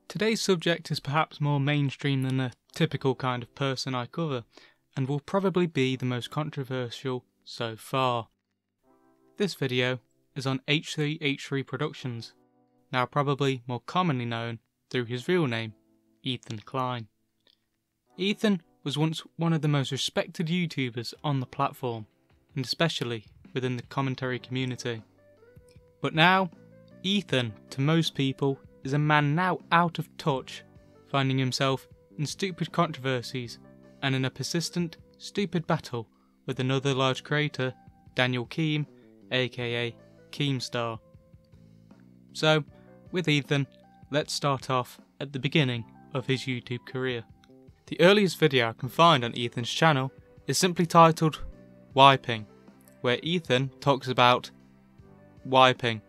Today's subject is perhaps more mainstream than the typical kind of person I cover, and will probably be the most controversial so far. This video is on h3h3 Productions, now probably more commonly known through his real name, Ethan Klein. Ethan was once one of the most respected YouTubers on the platform, and especially within the commentary community. But now, Ethan, to most people, is a man now out of touch, finding himself in stupid controversies and in a persistent, stupid battle with another large creator, Daniel Keem, aka Keemstar. So, with Ethan, let's start off at the beginning of his YouTube career. The earliest video I can find on Ethan's channel is simply titled Wiping, where Ethan talks about wiping.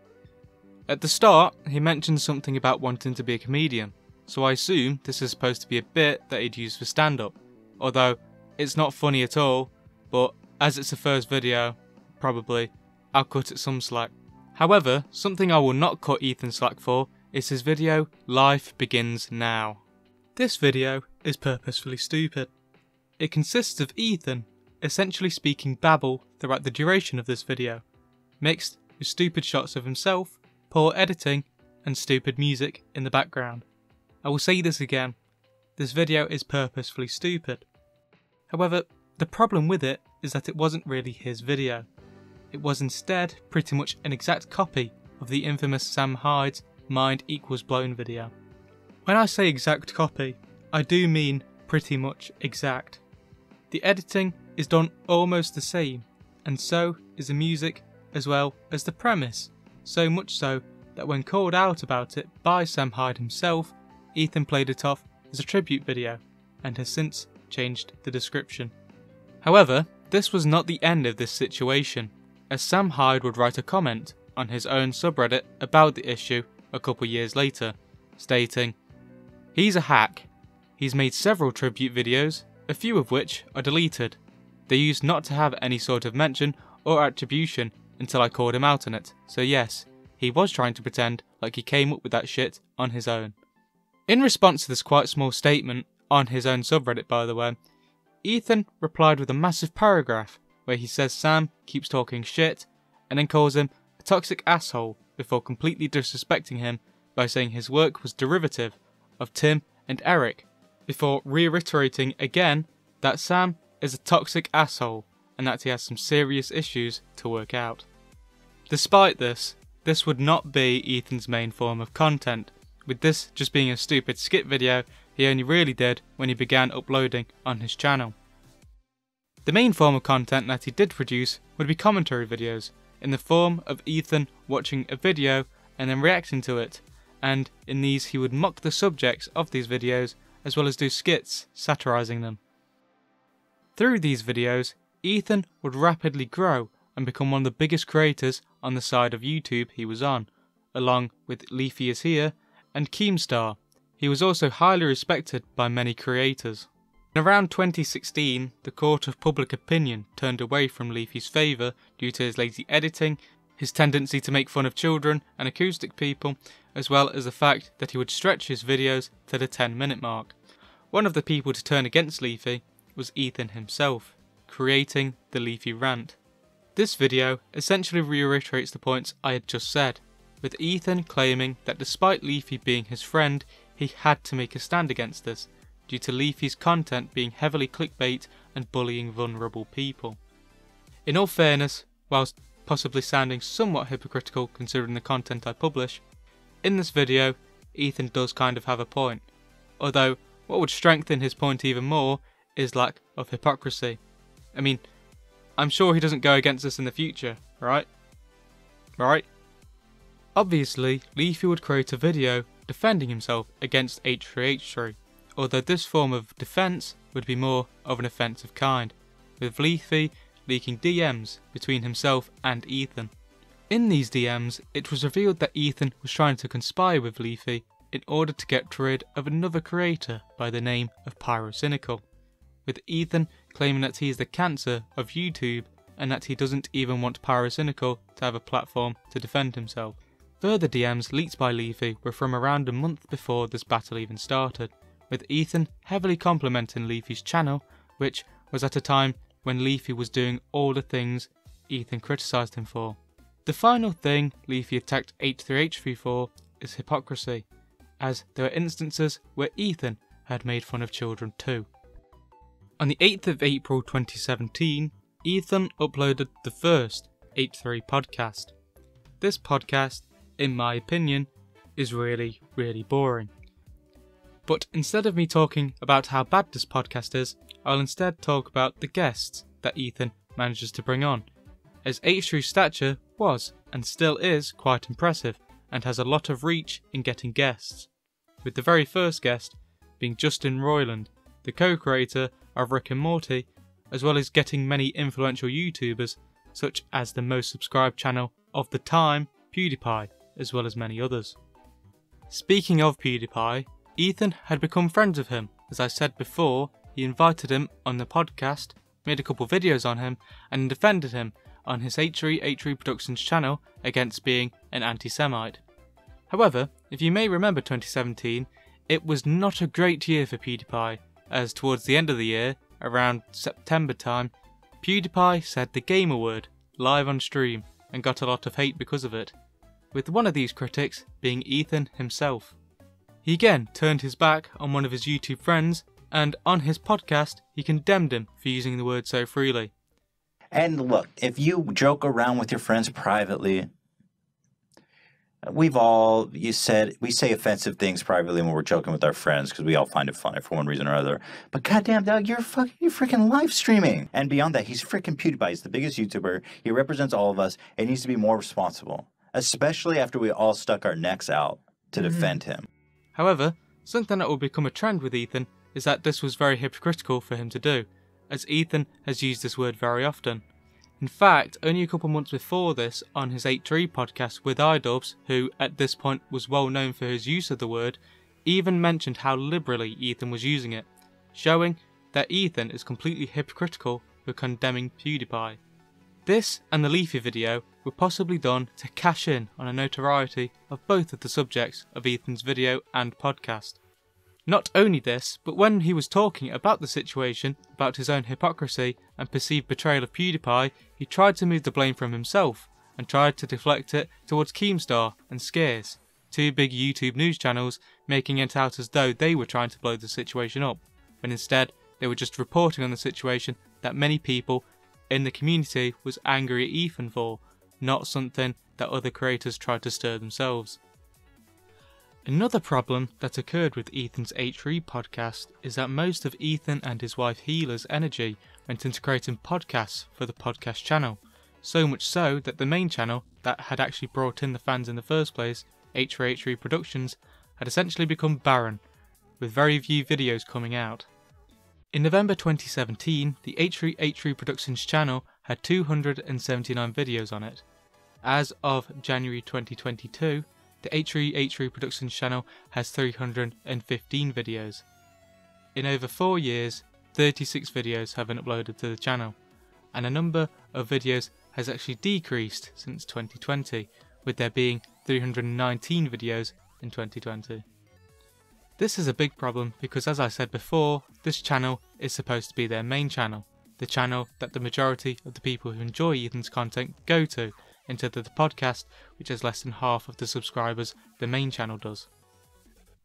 At the start, he mentions something about wanting to be a comedian, so I assume this is supposed to be a bit that he'd use for stand-up, although it's not funny at all, but as it's the first video, probably, I'll cut it some slack. However, something I will not cut Ethan slack for is his video, Life Begins Now. This video is purposefully stupid. It consists of Ethan essentially speaking babble throughout the duration of this video, mixed with stupid shots of himself, poor editing, and stupid music in the background. I will say this again, this video is purposefully stupid. However, the problem with it is that it wasn't really his video. It was instead pretty much an exact copy of the infamous Sam Hyde's Mind Equals Blown video. When I say exact copy, I do mean pretty much exact. The editing is done almost the same, and so is the music as well as the premise, so much so that when called out about it by Sam Hyde himself, Ethan played it off as a tribute video and has since changed the description. However, this was not the end of this situation, as Sam Hyde would write a comment on his own subreddit about the issue a couple years later, stating, "He's a hack. He's made several tribute videos, a few of which are deleted. They used not to have any sort of mention or attribution until I called him out on it, so yes, he was trying to pretend like he came up with that shit on his own." In response to this quite small statement, on his own subreddit by the way, Ethan replied with a massive paragraph where he says Sam keeps talking shit and then calls him a toxic asshole before completely disrespecting him by saying his work was derivative of Tim and Eric, before reiterating again that Sam is a toxic asshole and that he has some serious issues to work out. Despite this would not be Ethan's main form of content, with this just being a stupid skit video he only really did when he began uploading on his channel. The main form of content that he did produce would be commentary videos, in the form of Ethan watching a video and then reacting to it, and in these he would mock the subjects of these videos as well as do skits satirising them. Through these videos, Ethan would rapidly grow and become one of the biggest creators on the side of YouTube he was on, along with Leafy Is Here and Keemstar. He was also highly respected by many creators. In around 2016, the court of public opinion turned away from Leafy's favour due to his lazy editing, his tendency to make fun of children and acoustic people, as well as the fact that he would stretch his videos to the 10-minute mark. One of the people to turn against Leafy was Ethan himself, creating the Leafy Rant. This video essentially reiterates the points I had just said, with Ethan claiming that despite Leafy being his friend, he had to make a stand against this, due to Leafy's content being heavily clickbait and bullying vulnerable people. In all fairness, whilst possibly sounding somewhat hypocritical considering the content I publish, in this video Ethan does kind of have a point, although what would strengthen his point even more is lack of hypocrisy. I mean, I'm sure he doesn't go against us in the future, right? Right? Obviously, Leafy would create a video defending himself against h3h3, although this form of defence would be more of an offensive kind, with Leafy leaking DMs between himself and Ethan. In these DMs, it was revealed that Ethan was trying to conspire with Leafy in order to get rid of another creator by the name of Pyrocynical, with Ethan claiming that he is the cancer of YouTube and that he doesn't even want Pyrocynical to have a platform to defend himself. Further DMs leaked by Leafy were from around a month before this battle even started, with Ethan heavily complimenting Leafy's channel, which was at a time when Leafy was doing all the things Ethan criticised him for. The final thing Leafy attacked h3h3 for is hypocrisy, as there were instances where Ethan had made fun of children too. On the 8th of April 2017, Ethan uploaded the first h3 podcast. This podcast, in my opinion, is really boring. But instead of me talking about how bad this podcast is, I'll instead talk about the guests that Ethan manages to bring on, as h3's stature was and still is quite impressive and has a lot of reach in getting guests, with the very first guest being Justin Roiland, the co-creator of Rick and Morty, as well as getting many influential YouTubers such as the most subscribed channel of the time, PewDiePie, as well as many others. Speaking of PewDiePie, Ethan had become friends with him. As I said before, he invited him on the podcast, made a couple videos on him, and defended him on his h3h3productions channel against being an anti-Semite. However, if you may remember 2017, it was not a great year for PewDiePie, as towards the end of the year, around September time, PewDiePie said the gamer word live on stream and got a lot of hate because of it, with one of these critics being Ethan himself. He again turned his back on one of his YouTube friends, and on his podcast he condemned him for using the word so freely. And look, if you joke around with your friends privately, we say offensive things privately when we're joking with our friends because we all find it funny for one reason or other. But goddamn, dog, you're freaking live streaming. And beyond that, he's freaking PewDiePie. He's the biggest YouTuber. He represents all of us. It needs to be more responsible, especially after we all stuck our necks out to defend him. However, something that will become a trend with Ethan is that this was very hypocritical for him to do, as Ethan has used this word very often. In fact, only a couple months before this, on his h3 podcast with iDubbbz, who at this point was well known for his use of the word, even mentioned how liberally Ethan was using it, showing that Ethan is completely hypocritical for condemning PewDiePie. This and the Leafy video were possibly done to cash in on a notoriety of both of the subjects of Ethan's video and podcast. Not only this, but when he was talking about the situation, about his own hypocrisy and perceived betrayal of PewDiePie, he tried to move the blame from himself and tried to deflect it towards Keemstar and Scares, two big YouTube news channels, making it out as though they were trying to blow the situation up, when instead they were just reporting on the situation that many people in the community was angry at Ethan for, not something that other creators tried to stir themselves. Another problem that occurred with Ethan's h3 podcast is that most of Ethan and his wife Hila's energy went into creating podcasts for the podcast channel, so much so that the main channel that had actually brought in the fans in the first place, h3h3productions, had essentially become barren, with very few videos coming out. In November 2017, the h3h3productions channel had 279 videos on it. As of January 2022, the h3h3productions channel has 315 videos. In over 4 years, 36 videos have been uploaded to the channel, and a number of videos has actually decreased since 2020, with there being 319 videos in 2020. This is a big problem because, as I said before, this channel is supposed to be their main channel, the channel that the majority of the people who enjoy Ethan's content go to, instead of the podcast, which has less than half of the subscribers the main channel does.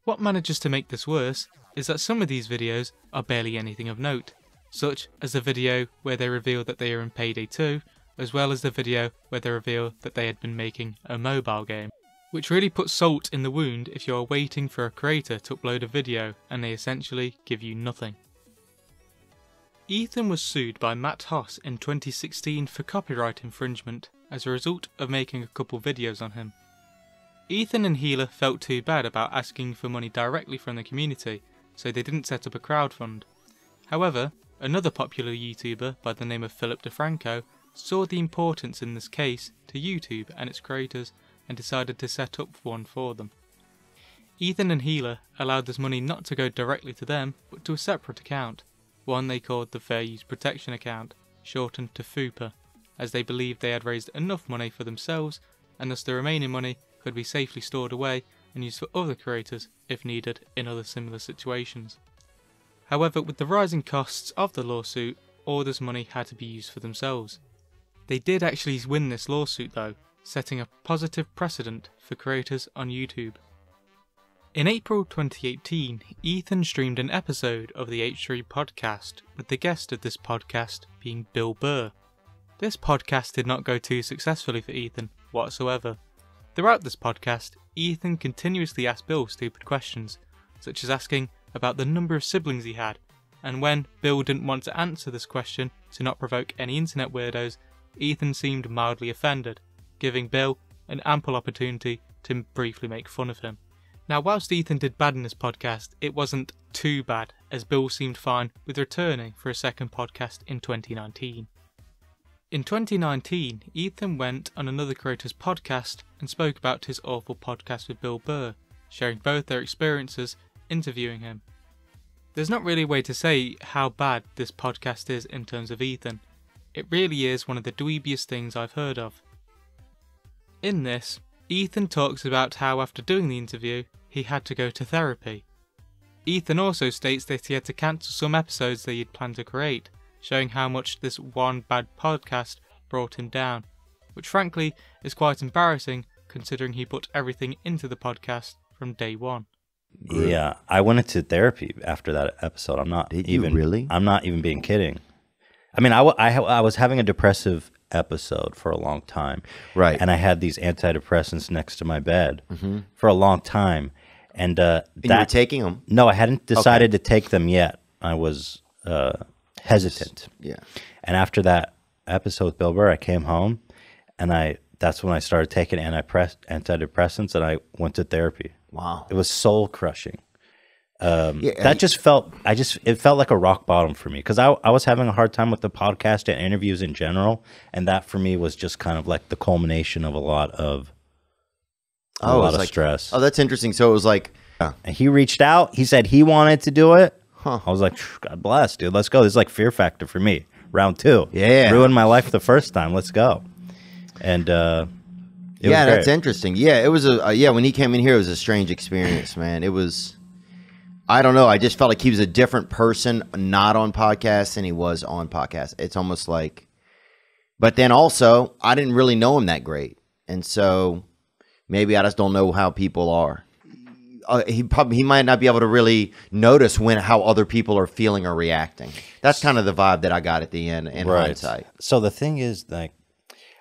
What manages to make this worse is that some of these videos are barely anything of note, such as the video where they reveal that they are in Payday 2, as well as the video where they reveal that they had been making a mobile game, which really puts salt in the wound if you are waiting for a creator to upload a video and they essentially give you nothing. Ethan was sued by Matt Hoss in 2016 for copyright infringement as a result of making a couple videos on him. Ethan and Hila felt too bad about asking for money directly from the community, so they didn't set up a crowdfund. However, another popular YouTuber by the name of Philip DeFranco saw the importance in this case to YouTube and its creators and decided to set up one for them. Ethan and Hila allowed this money not to go directly to them, but to a separate account, one they called the Fair Use Protection account, shortened to FUPA, as they believed they had raised enough money for themselves, and thus the remaining money could be safely stored away and used for other creators if needed in other similar situations. However, with the rising costs of the lawsuit, all this money had to be used for themselves. They did actually win this lawsuit though, setting a positive precedent for creators on YouTube. In April 2018, Ethan streamed an episode of the H3 podcast, with the guest of this podcast being Bill Burr. This podcast did not go too successfully for Ethan whatsoever. Throughout this podcast, Ethan continuously asked Bill stupid questions, such as asking about the number of siblings he had, and when Bill didn't want to answer this question to not provoke any internet weirdos, Ethan seemed mildly offended, giving Bill an ample opportunity to briefly make fun of him. Now, whilst Ethan did bad in this podcast, it wasn't too bad, as Bill seemed fine with returning for a second podcast in 2019. In 2019, Ethan went on another creator's podcast and spoke about his awful podcast with Bill Burr, sharing both their experiences interviewing him. There's not really a way to say how bad this podcast is in terms of Ethan. It really is one of the dweebiest things I've heard of. In this, Ethan talks about how after doing the interview, he had to go to therapy. Ethan also states that he had to cancel some episodes that he'd planned to create, showing how much this one bad podcast brought him down, which frankly is quite embarrassing considering he put everything into the podcast from day one. Yeah, I went into therapy after that episode. I'm not really? I'm not even being kidding. I mean, I was having a depressive episode for a long time. Right. And I had these antidepressants next to my bed for a long time. And you were taking them? No, I hadn't decided to take them yet. I was hesitant. Yeah. And after that episode with Bill Burr, I came home and that's when I started taking antidepressants and I went to therapy. Wow. It was soul crushing. That just felt, it felt like a rock bottom for me because I was having a hard time with the podcast and interviews in general. And that for me was just kind of like the culmination of a lot of stress. Oh, that's interesting. So it was like, and he reached out. He said he wanted to do it. Huh. I was like, God bless, dude. Let's go. This is like Fear Factor for me. Round 2. Yeah. Ruined my life the first time. Let's go. And yeah, that's interesting. Yeah, it was when he came in here, it was a strange experience, man. It was, I don't know. I just felt like he was a different person, not on podcasts than he was on podcasts. It's almost like, but then also, I didn't really know him that great. And so maybe I just don't know how people are. He might not be able to really notice how other people are feeling or reacting. That's kind of the vibe that I got at the end in hindsight. So the thing is, like,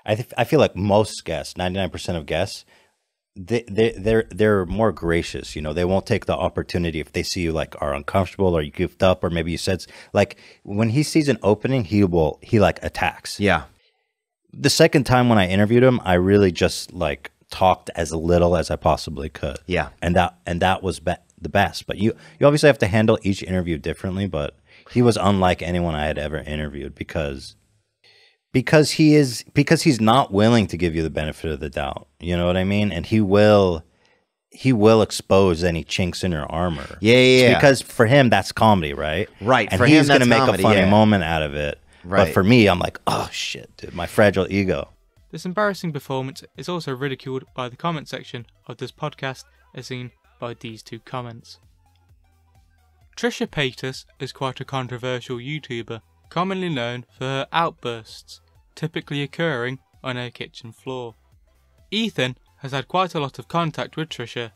I feel like most guests, 99% of guests, they're more gracious. You know, they won't take the opportunity if they see you like are uncomfortable or you goofed up or maybe you said like when he sees an opening, he like attacks. Yeah. The second time when I interviewed him, I really just like talked as little as I possibly could. Yeah. And that was the best. But you obviously have to handle each interview differently, but he was unlike anyone I had ever interviewed because he's not willing to give you the benefit of the doubt. You know what I mean? And he will expose any chinks in your armor. Yeah. Because for him that's comedy, right? Right. And for he's him, going to make a funny moment out of it. Right. But for me, I'm like, oh shit, dude, my fragile ego. This embarrassing performance is also ridiculed by the comment section of this podcast, as seen by these two comments. Trisha Paytas is quite a controversial YouTuber, commonly known for her outbursts, typically occurring on her kitchen floor. Ethan has had quite a lot of contact with Trisha,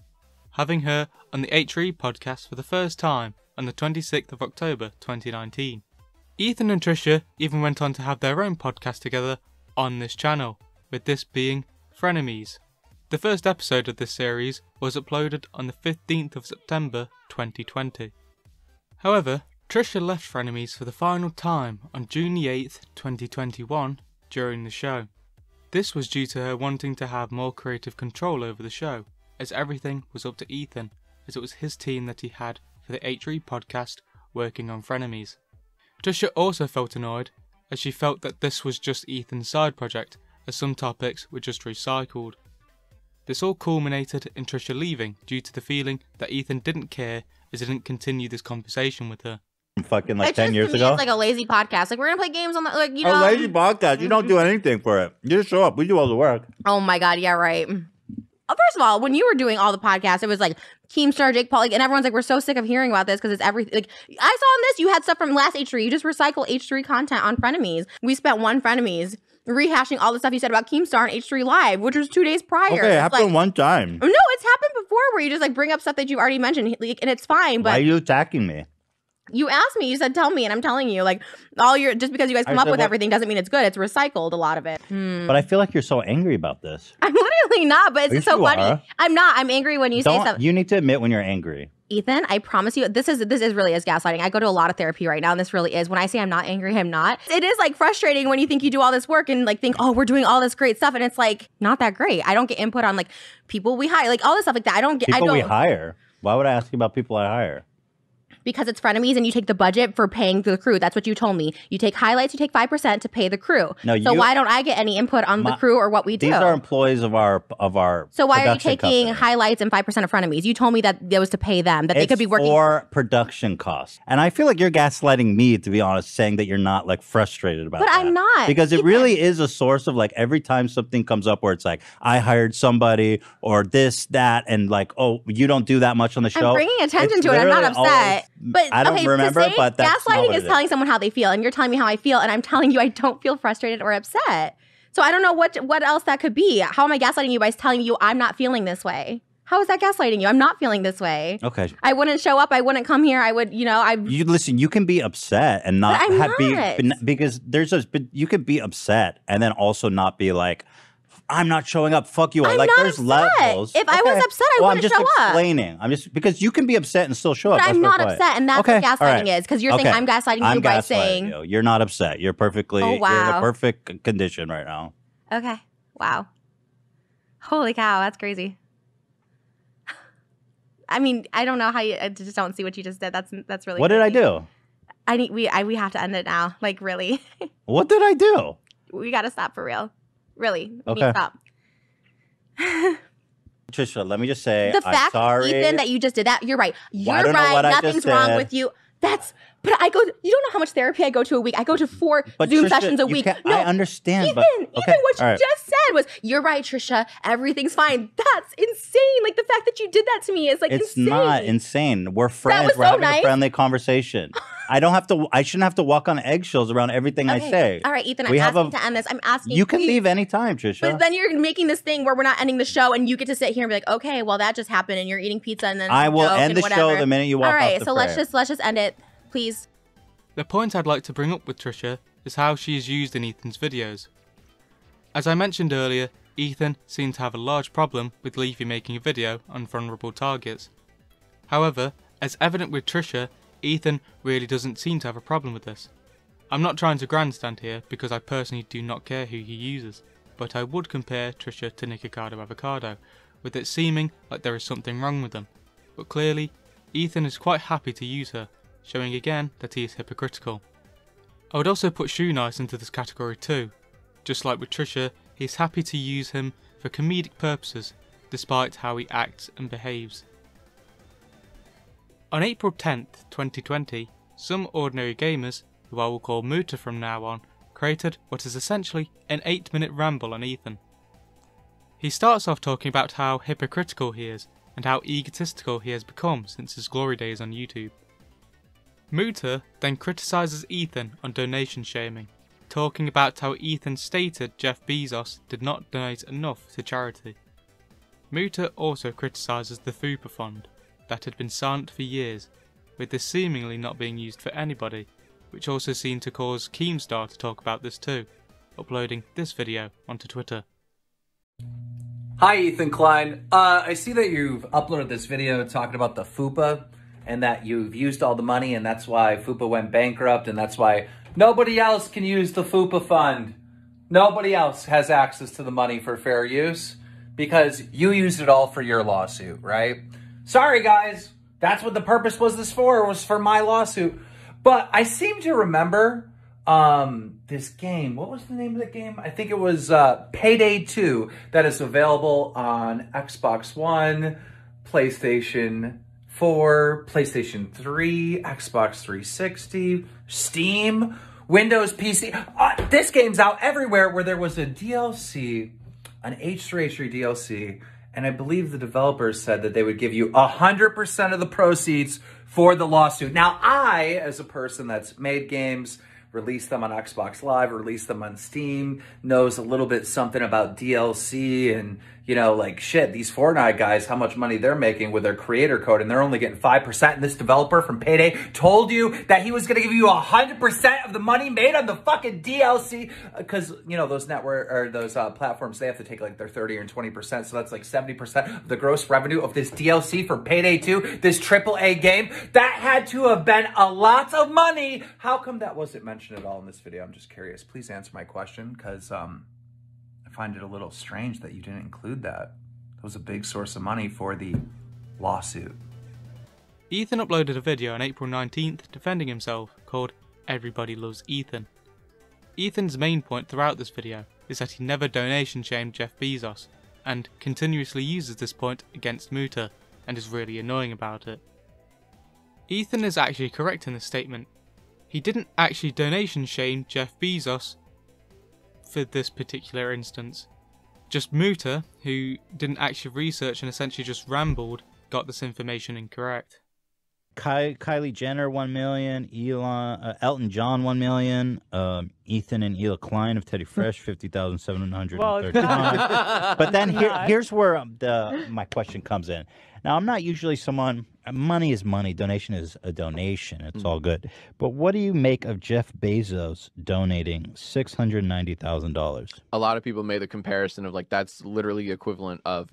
having her on the h3h3 podcast for the first time on the 26th of October 2019. Ethan and Trisha even went on to have their own podcast together on this channel, with this being Frenemies. The first episode of this series was uploaded on the 15th of September 2020. However, Trisha left Frenemies for the final time on June the 8th, 2021 during the show. This was due to her wanting to have more creative control over the show, as everything was up to Ethan, as it was his team that he had for the h3h3 podcast working on Frenemies. Trisha also felt annoyed, as she felt that this was just Ethan's side project, as some topics were just recycled. This all culminated in Trisha leaving due to the feeling that Ethan didn't care as he didn't continue this conversation with her. Fucking like 10 years ago. It's like a lazy podcast. Like, we're gonna play games on the, like, you know. A lazy podcast. You don't do anything for it. You just show up. We do all the work. Oh my god, yeah, right. first of all, when you were doing all the podcasts, it was like Keemstar, Jake Paul, like, and everyone's like, we're so sick of hearing about this because it's everything. Like, I saw on this, you had stuff from last H3. You just recycle H3 content on Frenemies. We spent one Frenemies rehashing all the stuff you said about Keemstar on H3 Live, which was 2 days prior. Okay, it happened one time. No, it's happened before where you just like bring up stuff that you already mentioned, like, and it's fine. But why are you attacking me? You asked me, you said tell me, and I'm telling you, like, all your, just because you guys come up with everything doesn't mean it's good. It's recycled, a lot of it. But I feel like you're so angry about this. I'm literally not, but it's so funny. Are. I'm not. I'm angry when you say something. You need to admit when you're angry. Ethan, I promise you, this is really is gaslighting. I go to a lot of therapy right now, and this really is. When I say I'm not angry, I'm not. It is like frustrating when you think you do all this work and like think, oh, we're doing all this great stuff, and it's like not that great. I don't get input on like people we hire, like all this stuff like that. I don't get people we hire. Why would I ask you about people I hire? Because it's Frenemies and you take the budget for paying the crew. That's what you told me. You take highlights, you take 5% to pay the crew. No, so why don't I get any input on the crew or what we do? These are employees of our So why are you taking highlights and 5% of Frenemies? You told me that it was to pay them, that they could be working for production costs. And I feel like you're gaslighting me, to be honest, saying that you're not like frustrated about that. But I'm not. Because it really is a source of like every time something comes up where it's like, I hired somebody or this, that, and like, oh, you don't do that much on the show. I'm bringing attention to it. I'm not upset. But I don't remember, but that's gaslighting is telling someone how they feel, and you're telling me how I feel, and I'm telling you I don't feel frustrated or upset. So I don't know what else that could be. How am I gaslighting you by telling you I'm not feeling this way? How is that gaslighting you? I'm not feeling this way. Okay. I wouldn't show up. I wouldn't come here. I would, You listen. You can be upset and not because you could be upset and then also not be like, I'm not showing up. Fuck you. Like there's levels. If I was upset, I wouldn't show up. I'm just explaining. because you can be upset and still show up. But I'm not upset, and that's what gaslighting is. Because you're saying I'm gaslighting you by saying you're not upset. You're perfectly. You're in a perfect condition right now. Okay. Wow. Holy cow, that's crazy. I mean, I don't know how you. I just don't see what you just did. That's really. What did I do? We have to end it now. Like really. What did I do? We got to stop for real. Really. Okay. Stop. Trisha, let me just say, I'm sorry. Ethan, that you just did that. You're right. You're right. Nothing's wrong with you. But you don't know how much therapy I go to a week. I go to 4 Zoom sessions a week. No, I understand. Ethan, what you just said was, you're right, Trisha. Everything's fine. That's insane. Like the fact that you did that to me is like insane. It's not insane. We're friends. We're having a friendly conversation. I shouldn't have to walk on eggshells around everything I say. All right, Ethan, I'm asking to end this. I'm asking you. You can leave anytime, Trisha. But then you're making this thing where we're not ending the show and you get to sit here and be like, okay, well, that just happened and you're eating pizza and then I will end the show the minute you walk off the All right, so let's just end it, please. The point I'd like to bring up with Trisha is how she is used in Ethan's videos. As I mentioned earlier, Ethan seemed to have a large problem with Leafy making a video on vulnerable targets. However, as evident with Trisha, Ethan really doesn't seem to have a problem with this. I'm not trying to grandstand here because I personally do not care who he uses, but I would compare Trisha to Nikocado Avocado, with it seeming like there is something wrong with them. But clearly, Ethan is quite happy to use her, showing again that he is hypocritical. I would also put Shoe Nice into this category too. Just like with Trisha, he is happy to use him for comedic purposes, despite how he acts and behaves. On April 10th, 2020, some ordinary gamers, who I will call Muta from now on, created what is essentially an 8-minute ramble on Ethan. He starts off talking about how hypocritical he is, and how egotistical he has become since his glory days on YouTube. Muta then criticises Ethan on donation shaming, talking about how Ethan stated Jeff Bezos did not donate enough to charity. Muta also criticises the Fupa Fund, that had been silent for years, with this seemingly not being used for anybody, which also seemed to cause Keemstar to talk about this too, uploading this video onto Twitter. Hi Ethan Klein, I see that you've uploaded this video talking about the Fupa, and that you've used all the money and that's why Fupa went bankrupt and that's why nobody else can use the Fupa Fund. Nobody else has access to the money for fair use because you used it all for your lawsuit, right? Sorry guys, that's what the purpose was for my lawsuit. But I seem to remember this game. What was the name of the game? I think it was Payday 2 that is available on Xbox One, PlayStation 4, PlayStation 3, Xbox 360, Steam, Windows PC. This game's out everywhere where there was a DLC, an H3h3 DLC, And I believe the developers said that they would give you 100% of the proceeds for the lawsuit. Now, I, as a person that's made games, released them on Xbox Live, released them on Steam, knows a little bit something about DLC and, you know, like shit, these Fortnite guys, how much money they're making with their creator code, and they're only getting 5%. And this developer from Payday told you that he was going to give you 100% of the money made on the fucking DLC, because, you know, those network or those platforms, they have to take like their 30 or 20%. So that's like 70% of the gross revenue of this DLC for Payday 2, this AAA game. That had to have been a lot of money. How come that wasn't mentioned at all in this video? I'm just curious. Please answer my question, because I find it a little strange that you didn't include that. That was a big source of money for the lawsuit. Ethan uploaded a video on April 19th defending himself called Everybody Loves Ethan. Ethan's main point throughout this video is that he never donation shamed Jeff Bezos, and continuously uses this point against Muta, and is really annoying about it. Ethan is actually correct in this statement. He didn't actually donation shame Jeff Bezos for this particular instance. Just Muta, who didn't actually research and essentially just rambled, got this information incorrect. Kylie Jenner 1 million, Elton John 1 million, Ethan and Ethan Klein of Teddy Fresh 50,731. But then here's where my question comes in. Now, I'm not usually someone. Money is money. Donation is a donation. It's all good. But what do you make of Jeff Bezos donating $690,000? A lot of people made the comparison of like that's literally equivalent of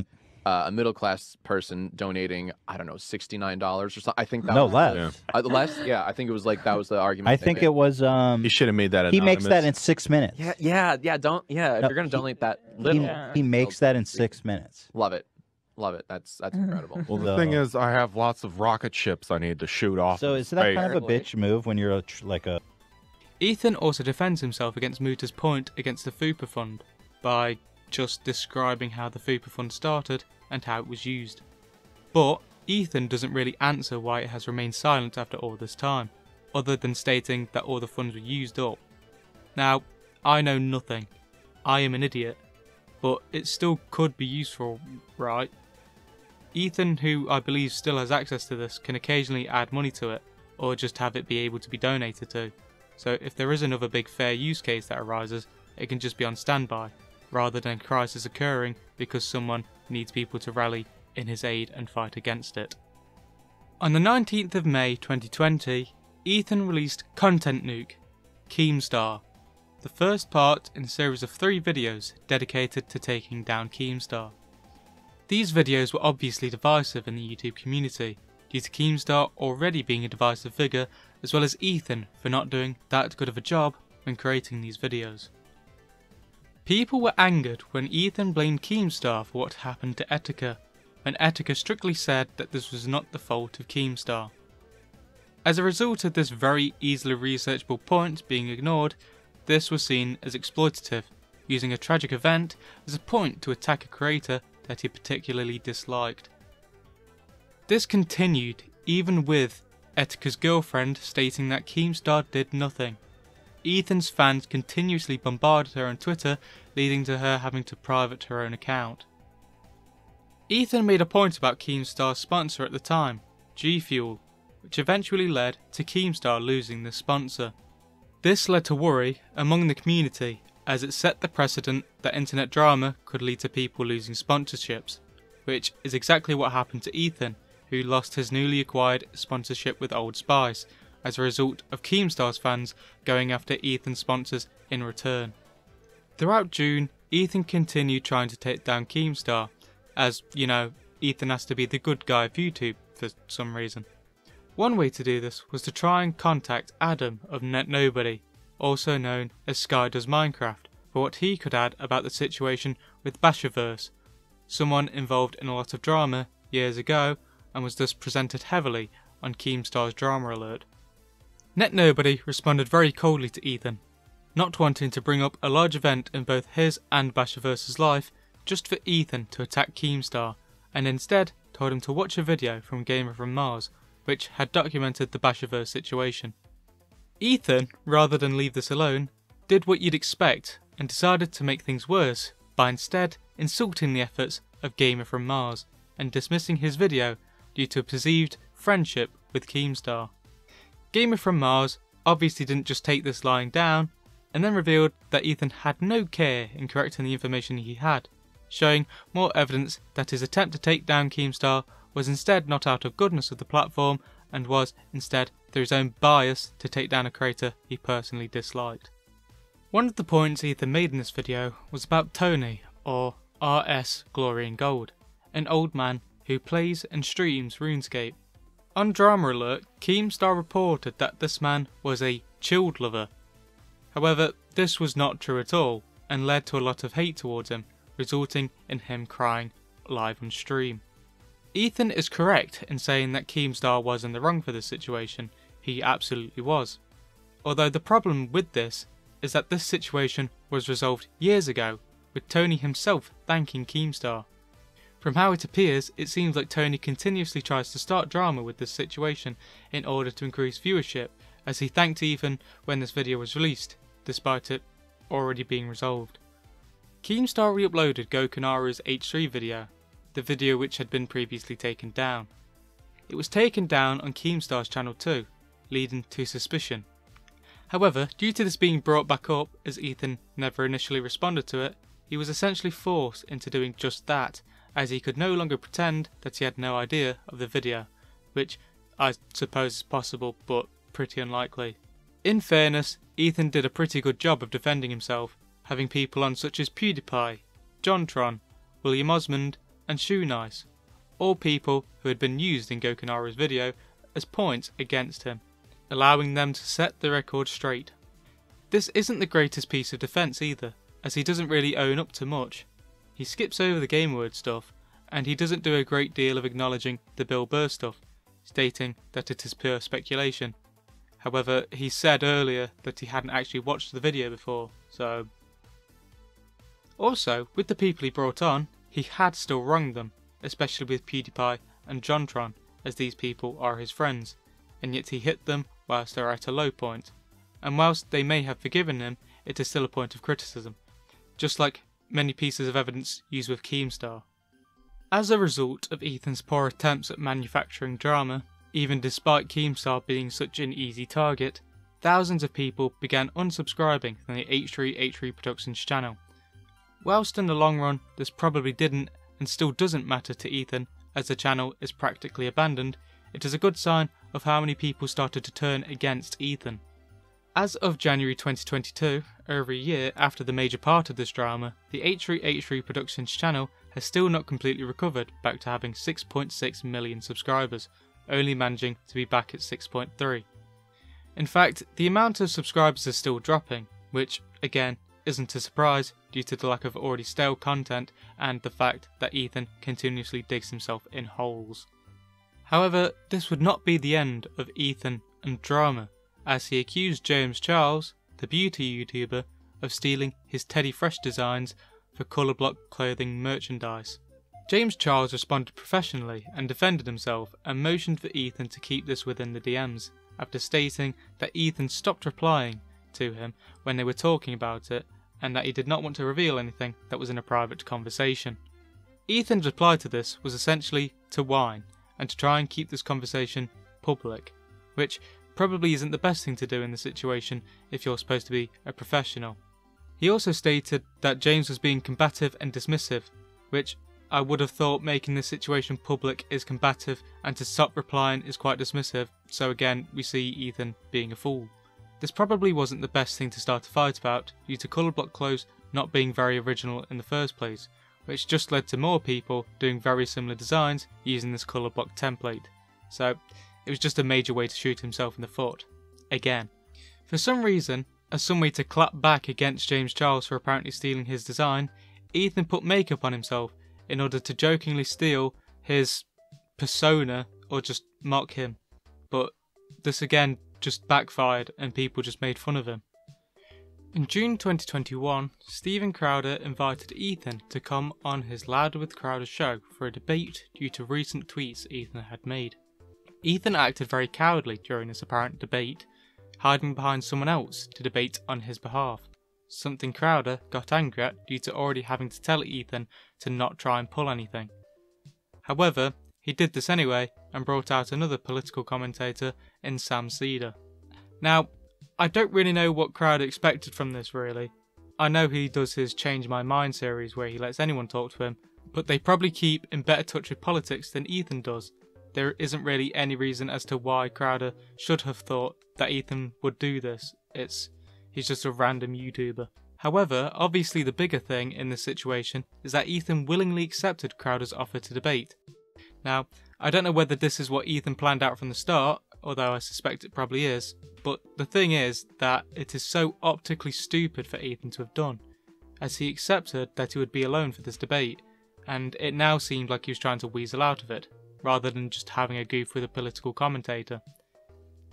a middle-class person donating, I don't know, $69 or something. I think that no, was less. Less? Yeah, I think it was like that was the argument. I think it was. He should have made that anonymous. He makes that in 6 minutes. Yeah. If you're gonna donate that little, he makes that in 6 minutes. Love it. That's incredible. Well, the thing is, I have lots of rocket ships I need to shoot off. So is that kind of a bitch move when you're like a... Ethan also defends himself against Muta's point against the FUPA fund by just describing how the FUPA fund started and how it was used. But Ethan doesn't really answer why it has remained silent after all this time, other than stating that all the funds were used up. Now, I know nothing. I am an idiot. But it still could be useful, right? Ethan, who I believe still has access to this, can occasionally add money to it, or just have it be able to be donated to. So if there is another big fair use case that arises, it can just be on standby, rather than a crisis occurring because someone needs people to rally in his aid and fight against it. On the 19th of May 2020, Ethan released Content Nuke, Keemstar, the first part in a series of 3 videos dedicated to taking down Keemstar. These videos were obviously divisive in the YouTube community, due to Keemstar already being a divisive figure, as well as Ethan for not doing that good of a job when creating these videos. People were angered when Ethan blamed Keemstar for what happened to Etika, when Etika strictly said that this was not the fault of Keemstar. As a result of this very easily researchable point being ignored, this was seen as exploitative, using a tragic event as a point to attack a creator that he particularly disliked. This continued even with Etika's girlfriend stating that Keemstar did nothing. Ethan's fans continuously bombarded her on Twitter, leading to her having to private her own account. Ethan made a point about Keemstar's sponsor at the time, G Fuel, which eventually led to Keemstar losing this sponsor. This led to worry among the community, as it set the precedent that internet drama could lead to people losing sponsorships, which is exactly what happened to Ethan, who lost his newly acquired sponsorship with Old Spice, as a result of Keemstar's fans going after Ethan's sponsors in return. Throughout June, Ethan continued trying to take down Keemstar, as, you know, Ethan has to be the good guy of YouTube for some reason. One way to do this was to try and contact Adam of NetNobody, also known as Sky Does Minecraft, for what he could add about the situation with Bashaverse, someone involved in a lot of drama years ago and was thus presented heavily on Keemstar's Drama Alert. NetNobody responded very coldly to Ethan, not wanting to bring up a large event in both his and Bashaverse's life just for Ethan to attack Keemstar, and instead told him to watch a video from Gamer from Mars, which had documented the Bashaverse situation. Ethan, rather than leave this alone, did what you'd expect and decided to make things worse by instead insulting the efforts of Gamer from Mars and dismissing his video due to a perceived friendship with Keemstar. Gamer from Mars obviously didn't just take this lying down, and then revealed that Ethan had no care in correcting the information he had, showing more evidence that his attempt to take down Keemstar was instead not out of goodness of the platform, and was instead through his own bias to take down a creator he personally disliked. One of the points Ethan made in this video was about Tony, or RS Glory and Gold, an old man who plays and streams RuneScape. On Drama Alert, Keemstar reported that this man was a chilled lover. However, this was not true at all, and led to a lot of hate towards him, resulting in him crying live on stream. Ethan is correct in saying that Keemstar was in the wrong for this situation. He absolutely was. Although the problem with this is that this situation was resolved years ago, with Tony himself thanking Keemstar. From how it appears, it seems like Tony continuously tries to start drama with this situation in order to increase viewership, as he thanked Ethan when this video was released, despite it already being resolved. Keemstar re-uploaded Gokunaru's H3 video, the video which had been previously taken down. It was taken down on Keemstar's channel too, leading to suspicion. However, due to this being brought back up as Ethan never initially responded to it, he was essentially forced into doing just that, as he could no longer pretend that he had no idea of the video, which I suppose is possible but pretty unlikely. In fairness, Ethan did a pretty good job of defending himself, having people on such as PewDiePie, JonTron, William Osmond and Shoenice, all people who had been used in Gokunaru's video as points against him, allowing them to set the record straight. This isn't the greatest piece of defence either, as he doesn't really own up to much. He skips over the Game Word stuff, and he doesn't do a great deal of acknowledging the Bill Burr stuff, stating that it is pure speculation. However, he said earlier that he hadn't actually watched the video before, so... Also, with the people he brought on, he had still wronged them, especially with PewDiePie and JonTron, as these people are his friends, and yet he hit them whilst they were at a low point. And whilst they may have forgiven him, it is still a point of criticism, just like many pieces of evidence used with Keemstar. As a result of Ethan's poor attempts at manufacturing drama, even despite Keemstar being such an easy target, thousands of people began unsubscribing from the h3h3productions channel. Whilst in the long run this probably didn't and still doesn't matter to Ethan, as the channel is practically abandoned, it is a good sign of how many people started to turn against Ethan. As of January 2022, over a year after the major part of this drama, the h3h3productions channel has still not completely recovered back to having 6.6 million subscribers, only managing to be back at 6.3. In fact, the amount of subscribers is still dropping, which, again, isn't a surprise due to the lack of already stale content and the fact that Ethan continuously digs himself in holes. However, this would not be the end of Ethan and drama, as he accused James Charles, the beauty YouTuber, of stealing his Teddy Fresh designs for colour block clothing merchandise. James Charles responded professionally and defended himself and motioned for Ethan to keep this within the DMs, after stating that Ethan stopped replying to him when they were talking about it and that he did not want to reveal anything that was in a private conversation. Ethan's reply to this was essentially to whine and to try and keep this conversation public, which probably isn't the best thing to do in the situation if you're supposed to be a professional. He also stated that James was being combative and dismissive, which I would have thought making this situation public is combative and to stop replying is quite dismissive, so again we see Ethan being a fool. This probably wasn't the best thing to start a fight about due to colour block clothes not being very original in the first place, which just led to more people doing very similar designs using this colour block template. So it was just a major way to shoot himself in the foot. Again. For some reason, as some way to clap back against James Charles for apparently stealing his design, Ethan put makeup on himself in order to jokingly steal his persona or just mock him. But this again just backfired and people just made fun of him. In June 2021, Steven Crowder invited Ethan to come on his Louder with Crowder show for a debate due to recent tweets Ethan had made. Ethan acted very cowardly during this apparent debate, hiding behind someone else to debate on his behalf. something Crowder got angry at due to already having to tell Ethan to not try and pull anything. However, he did this anyway and brought out another political commentator in Sam Cedar. Now, I don't really know what Crowder expected from this really. I know he does his Change My Mind series where he lets anyone talk to him, but they probably keep in better touch with politics than Ethan does. There isn't really any reason as to why Crowder should have thought that Ethan would do this. He's just a random YouTuber. However, obviously the bigger thing in this situation is that Ethan willingly accepted Crowder's offer to debate. Now, I don't know whether this is what Ethan planned out from the start, although I suspect it probably is, but the thing is that it is so optically stupid for Ethan to have done, as he accepted that he would be alone for this debate, and it now seemed like he was trying to weasel out of it, rather than just having a goof with a political commentator.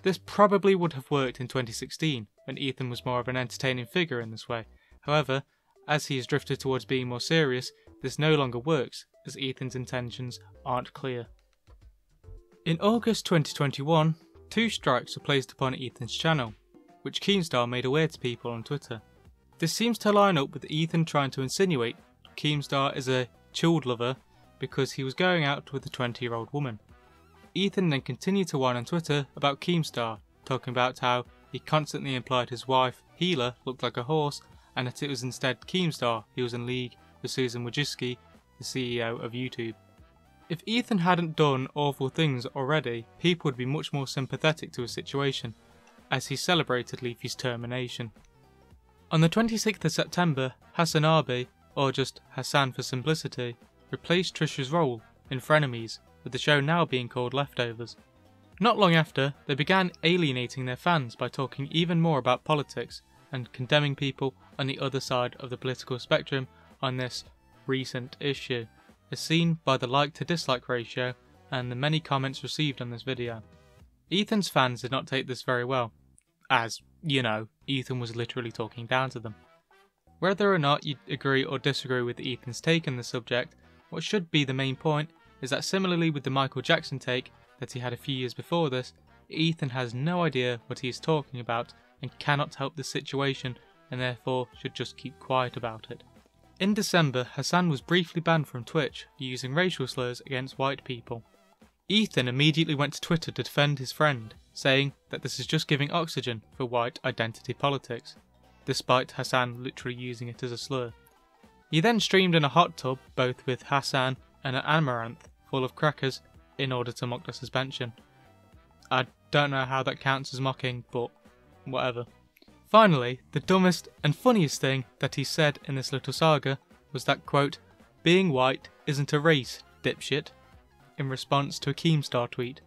This probably would have worked in 2016, when Ethan was more of an entertaining figure in this way. However, as he has drifted towards being more serious, this no longer works, as Ethan's intentions aren't clear. In August 2021, 2 strikes were placed upon Ethan's channel, which Keemstar made aware to people on Twitter. This seems to line up with Ethan trying to insinuate Keemstar is a chilled lover because he was going out with a 20-year-old woman. Ethan then continued to whine on Twitter about Keemstar, talking about how he constantly implied his wife, Healer, looked like a horse, and that it was instead Keemstar who was in league with Susan Wojcicki, the CEO of YouTube. If Ethan hadn't done awful things already, people would be much more sympathetic to his situation, as he celebrated Leafy's termination. On the 26th of September, Hassan Arbi, or just Hassan for simplicity, replaced Trisha's role in Frenemies, with the show now being called Leftovers. Not long after, they began alienating their fans by talking even more about politics and condemning people on the other side of the political spectrum on this recent issue, as seen by the like to dislike ratio and the many comments received on this video. Ethan's fans did not take this very well, as, you know, Ethan was literally talking down to them. Whether or not you agree or disagree with Ethan's take on the subject, what should be the main point is that similarly with the Michael Jackson take that he had a few years before this, Ethan has no idea what he is talking about and cannot help the situation and therefore should just keep quiet about it. In December, Hassan was briefly banned from Twitch for using racial slurs against white people. Ethan immediately went to Twitter to defend his friend, saying that this is just giving oxygen for white identity politics, despite Hassan literally using it as a slur. He then streamed in a hot tub, both with Hassan and an amaranth full of crackers, in order to mock the suspension. I don't know how that counts as mocking, but whatever. Finally, the dumbest and funniest thing that he said in this little saga was that, quote, "Being white isn't a race, dipshit," in response to a Keemstar tweet.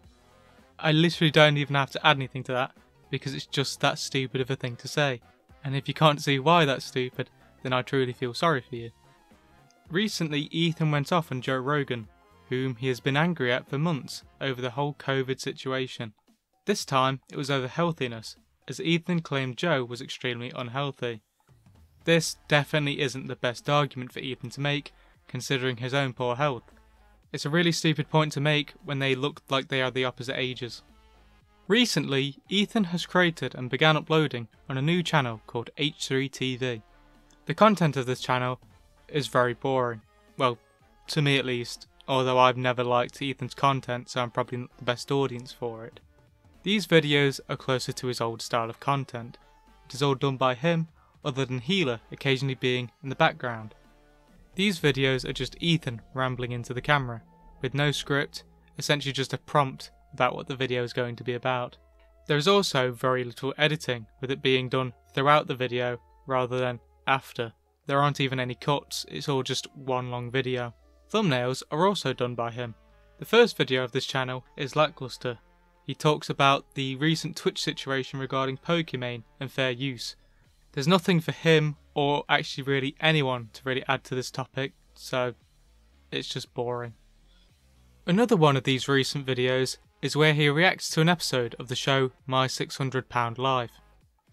I literally don't even have to add anything to that, because it's just that stupid of a thing to say, and if you can't see why that's stupid, then I truly feel sorry for you. Recently, Ethan went off on Joe Rogan, whom he has been angry at for months over the whole COVID situation. This time, it was over healthiness, as Ethan claimed Joe was extremely unhealthy. This definitely isn't the best argument for Ethan to make, considering his own poor health. It's a really stupid point to make when they look like they are the opposite ages. Recently, Ethan has created and began uploading on a new channel called H3TV. The content of this channel is very boring. Well, to me at least, although I've never liked Ethan's content, so I'm probably not the best audience for it. These videos are closer to his old style of content. It is all done by him, other than Healer occasionally being in the background. These videos are just Ethan rambling into the camera, with no script, essentially just a prompt about what the video is going to be about. There is also very little editing, with it being done throughout the video rather than after. There aren't even any cuts, it's all just one long video. Thumbnails are also done by him. The first video of this channel is lackluster. He talks about the recent Twitch situation regarding Pokimane and fair use. There's nothing for him, or actually really anyone, to really add to this topic, so it's just boring. Another one of these recent videos is where he reacts to an episode of the show My £600 Live.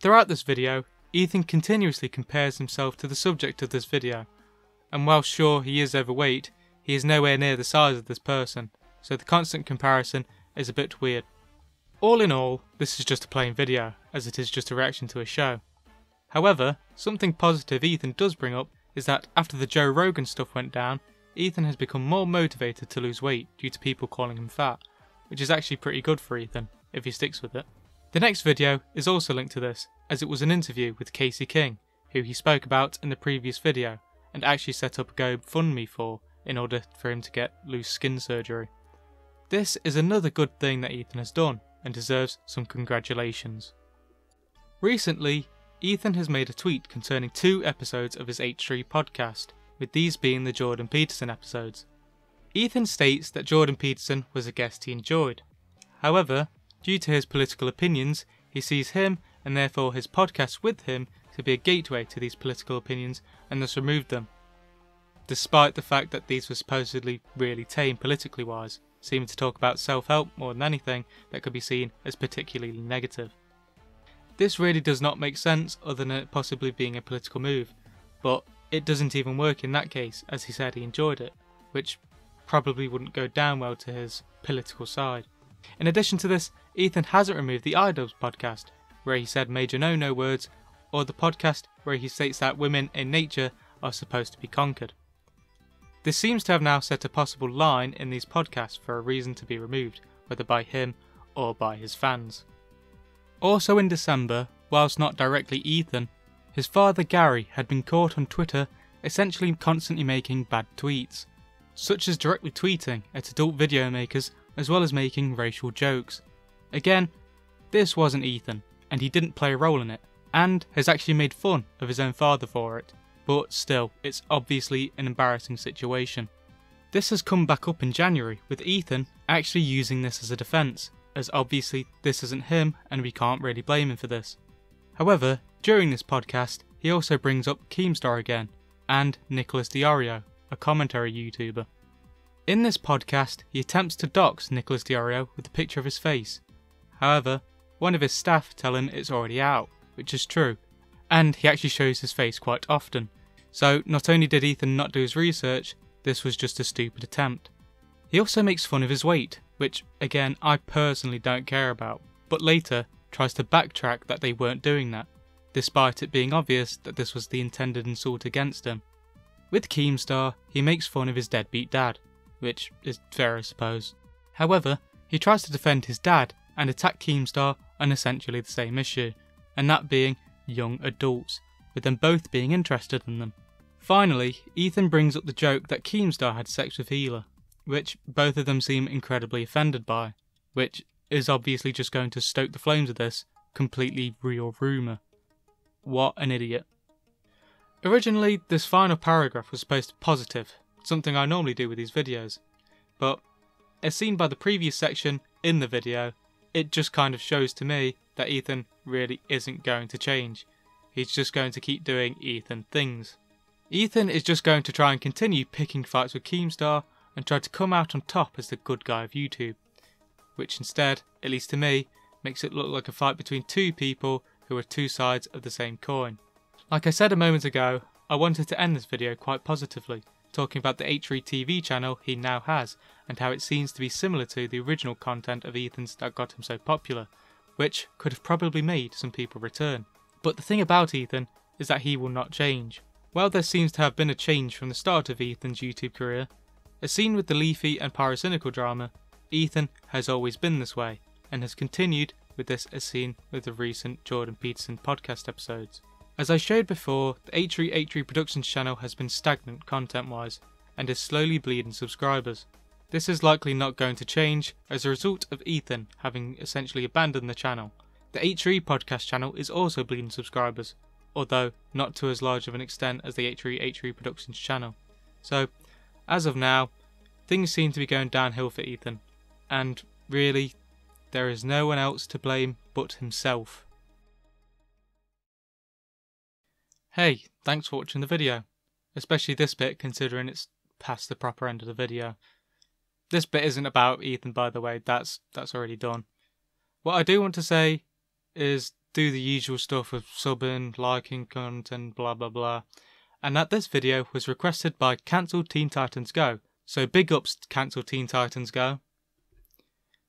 Throughout this video, Ethan continuously compares himself to the subject of this video, and while sure he is overweight, he is nowhere near the size of this person, so the constant comparison is a bit weird. All in all, this is just a plain video, as it is just a reaction to a show. However, something positive Ethan does bring up is that after the Joe Rogan stuff went down, Ethan has become more motivated to lose weight due to people calling him fat, which is actually pretty good for Ethan, if he sticks with it. The next video is also linked to this, as it was an interview with Casey King, who he spoke about in the previous video, and actually set up a GoFundMe for in order for him to get loose skin surgery. This is another good thing that Ethan has done, and deserves some congratulations. Recently, Ethan has made a tweet concerning 2 episodes of his H3 podcast, with these being the Jordan Peterson episodes. Ethan states that Jordan Peterson was a guest he enjoyed. However, due to his political opinions, he sees him, and therefore his podcast with him, to be a gateway to these political opinions, and thus removed them. Despite the fact that these were supposedly really tame politically wise, seeming to talk about self-help more than anything that could be seen as particularly negative. This really does not make sense other than it possibly being a political move, but it doesn't even work in that case, as he said he enjoyed it, which probably wouldn't go down well to his political side. In addition to this, Ethan hasn't removed the Idols podcast, where he said major no-no words, or the podcast where he states that women in nature are supposed to be conquered. This seems to have now set a possible line in these podcasts for a reason to be removed, whether by him or by his fans. Also in December, whilst not directly Ethan, his father Gary had been caught on Twitter essentially constantly making bad tweets, such as directly tweeting at adult video makers as well as making racial jokes. Again, this wasn't Ethan, and he didn't play a role in it, and has actually made fun of his own father for it, but still, it's obviously an embarrassing situation. This has come back up in January, with Ethan actually using this as a defence, as obviously this isn't him and we can't really blame him for this. However, during this podcast, he also brings up Keemstar again, and Nicholas Diorio, a commentary YouTuber. In this podcast, he attempts to dox Nicholas Diorio with a picture of his face. However, one of his staff tell him it's already out, which is true, and he actually shows his face quite often. So not only did Ethan not do his research, this was just a stupid attempt. He also makes fun of his weight, which again I personally don't care about, but later tries to backtrack that they weren't doing that, despite it being obvious that this was the intended insult against him. With Keemstar, he makes fun of his deadbeat dad, which is fair I suppose. However, he tries to defend his dad and attack Keemstar on essentially the same issue, and that being young adults, with them both being interested in them. Finally, Ethan brings up the joke that Keemstar had sex with Hila, which both of them seem incredibly offended by, which is obviously just going to stoke the flames of this completely real rumour. What an idiot. Originally, this final paragraph was supposed to be positive, something I normally do with these videos, but as seen by the previous section in the video, it just kind of shows to me that Ethan really isn't going to change. He's just going to keep doing Ethan things. Ethan is just going to try and continue picking fights with Keemstar and try to come out on top as the good guy of YouTube, which instead, at least to me, makes it look like a fight between two people who are two sides of the same coin. Like I said a moment ago, I wanted to end this video quite positively, talking about the h3 TV channel he now has, and how it seems to be similar to the original content of Ethan's that got him so popular, which could have probably made some people return. But the thing about Ethan is that he will not change. While there seems to have been a change from the start of Ethan's YouTube career, as seen with the Leafy and Pyrocynical drama, Ethan has always been this way, and has continued with this as seen with the recent Jordan Peterson podcast episodes. As I showed before, the h3h3productions channel has been stagnant content-wise, and is slowly bleeding subscribers. This is likely not going to change as a result of Ethan having essentially abandoned the channel. The h3 podcast channel is also bleeding subscribers, although not to as large of an extent as the h3h3 productions channel. So, as of now, things seem to be going downhill for Ethan, and really, there is no one else to blame but himself. Hey, thanks for watching the video, especially this bit considering it's past the proper end of the video. This bit isn't about Ethan, by the way, that's already done. What I do want to say is do the usual stuff of subbing, liking content, blah blah blah, and that this video was requested by Cancel Teen Titans Go, so big ups to Cancel Teen Titans Go.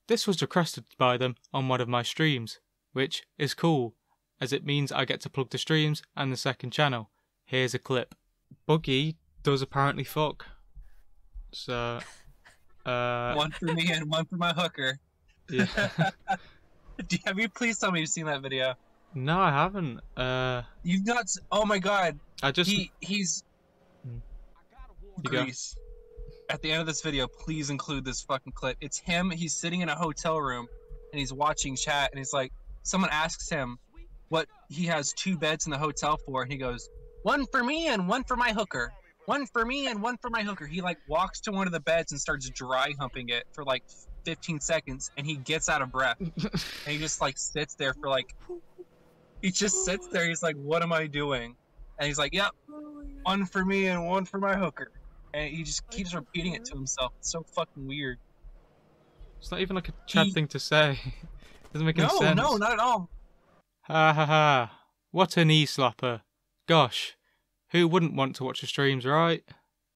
This was requested by them on one of my streams, which is cool, as it means I get to plug the streams and the second channel. Here's a clip. Buggy does apparently fuck. So, one for me and one for my hooker. Yeah. Have you please tell me you've seen that video? No, I haven't. You've not? Oh my god. He's You Grease. At the end of this video, please include this fucking clip. It's him. He's sitting in a hotel room and he's watching chat, and he's like, someone asks him what he has 2 beds in the hotel for, and he goes, one for me and one for my hooker. One for me and one for my hooker. He like walks to one of the beds and starts dry humping it for like 15 seconds, and he gets out of breath. And he just like sits there for like, he just sits there. He's like, what am I doing? And he's like, yep, one for me and one for my hooker. And he just keeps repeating it to himself. It's so fucking weird. It's not even like a Chad thing to say. Doesn't make any sense. No, not at all. Ha ha ha. What a knee slapper. Gosh, who wouldn't want to watch the streams, right?